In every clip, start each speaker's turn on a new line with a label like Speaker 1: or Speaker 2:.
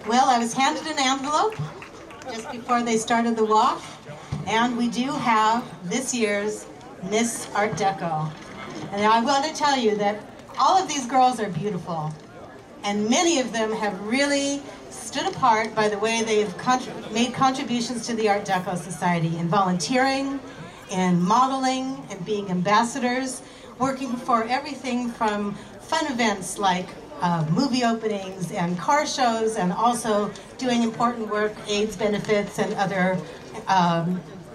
Speaker 1: Well, I was handed an envelope just before they started the walk, and we do have this year's Miss Art Deco. And I want to tell you that all of these girls are beautiful, and many of them have really stood apart by the way they've made contributions to the Art Deco Society in volunteering, in modeling, and being ambassadors, working for everything from fun events like movie openings and car shows, and also doing important work, AIDS benefits, and other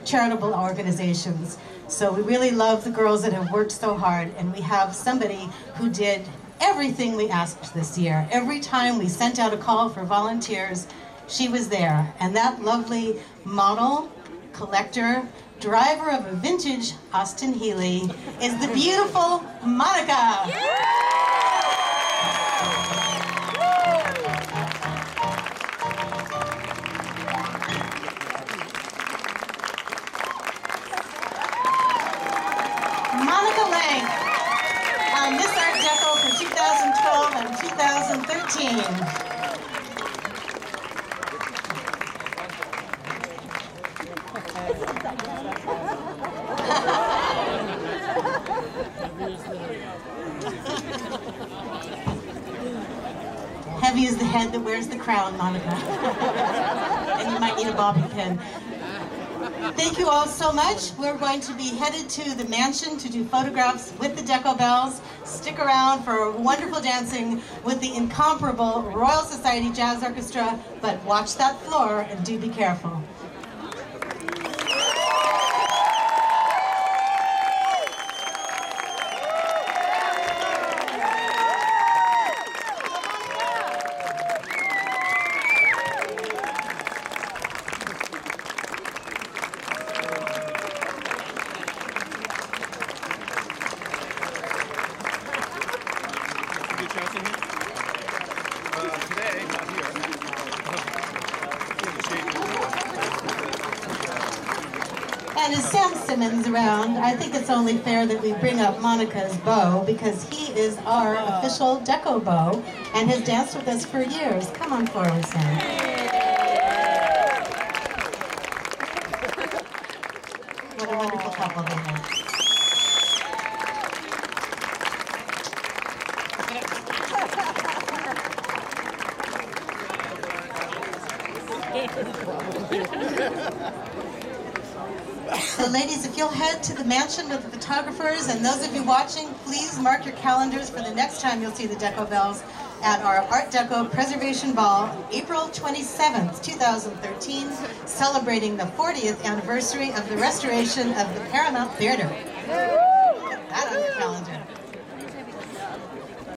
Speaker 1: charitable organizations. So we really love the girls that have worked so hard, and we have somebody who did everything we asked this year. Every time we sent out a call for volunteers, she was there. And that lovely model, collector, driver of a vintage Austin Healey is the beautiful Monica. Monica Lang, Miss Art Deco for 2012 and 2013. Heavy is the head that wears the crown, Monica. And you might need a bobby pin. Thank you all so much. We're going to be headed to the mansion to do photographs with the Deco Bells. Stick around for wonderful dancing with the incomparable Royal Society Jazz Orchestra, but watch that floor and do be careful.
Speaker 2: Today, not here.
Speaker 1: And as Sam Simmons around, I think it's only fair that we bring up Monica's beau, because he is our official Deco beau and has danced with us for years. Come on forward, Sam. What a wonderful couple they have. So ladies, if you'll head to the mansion with the photographers, and those of you watching, please mark your calendars for the next time you'll see the Deco Bells at our Art Deco Preservation Ball, April 27th, 2013, celebrating the 40th anniversary of the restoration of the Paramount Theater. Get that on your